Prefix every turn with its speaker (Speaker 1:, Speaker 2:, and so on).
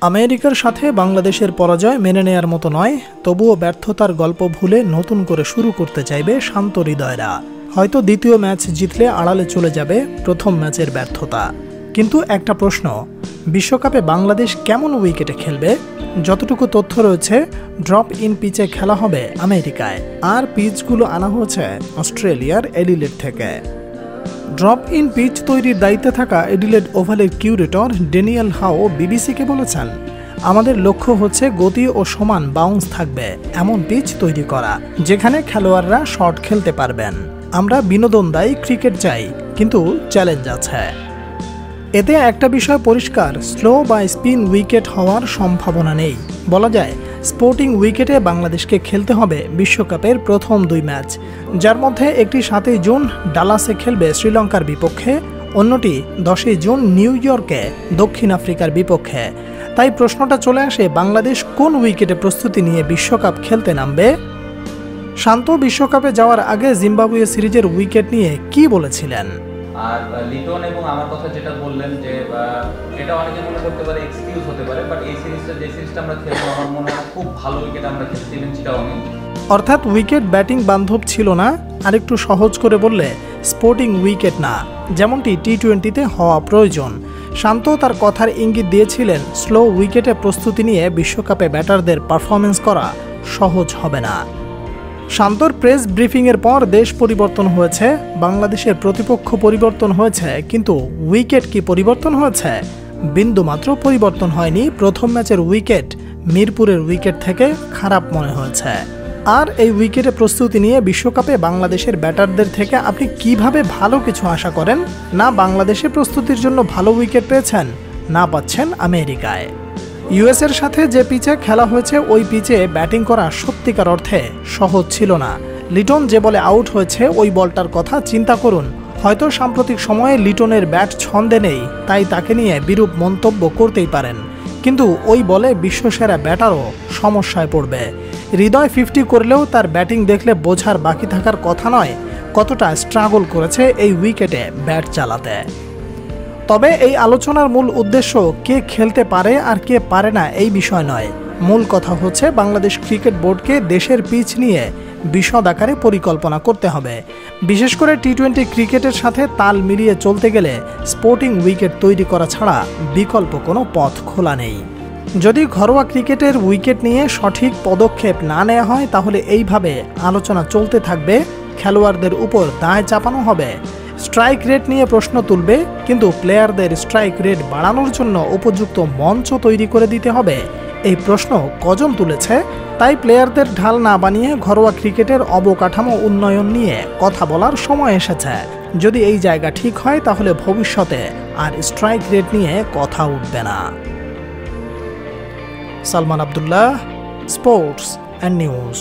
Speaker 1: আমেরিকার সাথে বাংলাদেশের পরাজয় মেনে নেয়ার মতো নয়, তবুও ব্যর্থতার গল্প ভুলে নতুন করে শুরু করতে চাইবে শান্ত হৃদয়রা। হয়তো দ্বিতীয় ম্যাচ জিতলে আড়ালে চলে যাবে প্রথম ম্যাচের ব্যর্থতা। কিন্তু একটা প্রশ্ন, বিশ্বকাপে বাংলাদেশ কেমন উইকেটে খেলবে? যতটুকু তথ্য রয়েছে, ড্রপ ইন পিচে খেলা হবে আমেরিকায়, আর পিচগুলো আনা হয়েছে অস্ট্রেলিয়ার এডিলেড থেকে। ড্রপ ইন পিচ তৈরির দায়িত্বে থাকা এডিলেড ওভালের কিউরেটর ড্যানিয়েল হাও বিবিসিকে বলেছেন, আমাদের লক্ষ্য হচ্ছে গতি ও সমান বাউন্স থাকবে এমন পিচ তৈরি করা, যেখানে খেলোয়াড়রা শট খেলতে পারবেন। আমরা বিনোদনদায়ী ক্রিকেট চাই, কিন্তু চ্যালেঞ্জ আছে। এতে একটা বিষয় পরিষ্কার, স্লো বা স্পিন উইকেট হওয়ার সম্ভাবনা নেই। বলা যায় স্পোর্টিং উইকেটে বাংলাদেশকে খেলতে হবে বিশ্বকাপের প্রথম 2 ম্যাচ, যার মধ্যে একটি 7 জুন ডালাসে খেলবে শ্রীলঙ্কার বিপক্ষে, অন্যটি 10 জুন নিউ ইয়র্কে দক্ষিণ আফ্রিকার বিপক্ষে। তাই প্রশ্নটা চলে আসে, বাংলাদেশ কোন উইকেটে প্রস্তুতি নিয়ে বিশ্বকাপ খেলতে নামবে? শান্ত বিশ্বকাপে যাওয়ার আগে জিম্বাবুয়ে সিরিজের উইকেট নিয়ে কি বলেছিলেন?
Speaker 2: আর লিটন এবং আমার কথা যেটা বললেন যে এটা অনেকে মনে করতে পারে এক্সকিউজ হতে পারে, বাট এই সিরিজটা আমরা খেলবো, আমার মনে হয় খুব ভালো উইকেট আমরা খেলছি ইভেন চিটাগংয়ে।
Speaker 1: অর্থাৎ উইকেট ব্যাটিং বান্ধব ছিল না, আরেকটু সহজ করে বললে স্পোর্টিং উইকেট না, যেমনটি টি-20তে হওয়া প্রয়োজন। শান্ত তার কথার ইঙ্গিত দিয়েছিলেন, স্লো উইকেটে প্রস্তুতি নিয়ে বিশ্বকাপে ব্যাটারদের পারফরমেন্স করা সহজ হবে না। শান্তর প্রেস ব্রিফিংয়ের পর দেশ পরিবর্তন হয়েছে, বাংলাদেশের প্রতিপক্ষ পরিবর্তন হয়েছে, কিন্তু উইকেট কি পরিবর্তন হয়েছে? বিন্দুমাত্র পরিবর্তন হয়নি। প্রথম ম্যাচের উইকেট মিরপুরের উইকেট থেকে খারাপ মনে হয়েছে। আর এই উইকেটে প্রস্তুতি নিয়ে বিশ্বকাপে বাংলাদেশের ব্যাটারদের থেকে আপনি কিভাবে ভালো কিছু আশা করেন? না বাংলাদেশে প্রস্তুতির জন্য ভালো উইকেট পেয়েছেন, না পাচ্ছেন আমেরিকায়। ইউএসের সাথে যে পিচে খেলা হয়েছে, ওই পিচে ব্যাটিং করা সত্যিকার অর্থে সহজ ছিল না। লিটন যে বলে আউট হয়েছে, ওই বলটার কথা চিন্তা করুন। হয়তো সাম্প্রতিক সময়ে লিটনের ব্যাট ছন্দে নেই, তাই তাকে নিয়ে বিরূপ মন্তব্য করতেই পারেন, কিন্তু ওই বলে বিশ্বসেরা ব্যাটারও সমস্যায় পড়বে। হৃদয় 50 করলেও তার ব্যাটিং দেখলে বোঝার বাকি থাকার কথা নয় কতটা স্ট্রাগল করেছে এই উইকেটে ব্যাট চালাতে। তবে এই আলোচনার মূল উদ্দেশ্য কে খেলতে পারে আর কে পারে না এই বিষয় নয়। মূল কথা হচ্ছে বাংলাদেশ ক্রিকেট বোর্ডকে দেশের পিচ নিয়ে বিশদ আকারে পরিকল্পনা করতে হবে। বিশেষ করে টি-20 ক্রিকেটের সাথে তাল মিলিয়ে চলতে গেলে স্পোর্টিং উইকেট তৈরি করা ছাড়া বিকল্প কোনো পথ খোলা নেই। যদি ঘরোয়া ক্রিকেটের উইকেট নিয়ে সঠিক পদক্ষেপ না নেওয়া হয়, তাহলে এইভাবে আলোচনা চলতে থাকবে, খেলোয়াড়দের উপর দায় চাপানো হবে, স্ট্রাইক রেট নিয়ে প্রশ্ন তুলবে, কিন্তু প্লেয়ারদের স্ট্রাইক রেট বাড়ানোর জন্য উপযুক্ত মঞ্চ তৈরি করে দিতে হবে। এই প্রশ্ন কজন তুলেছে? তাই প্লেয়ারদের ঢাল না বানিয়ে ঘরোয়া ক্রিকেটের অবকাঠামো উন্নয়ন নিয়ে কথা বলার সময় এসেছে। যদি এই জায়গা ঠিক হয়, তাহলে ভবিষ্যতে আর স্ট্রাইক রেট নিয়ে কথা উঠবে না। Salman Abdullah, sports and news.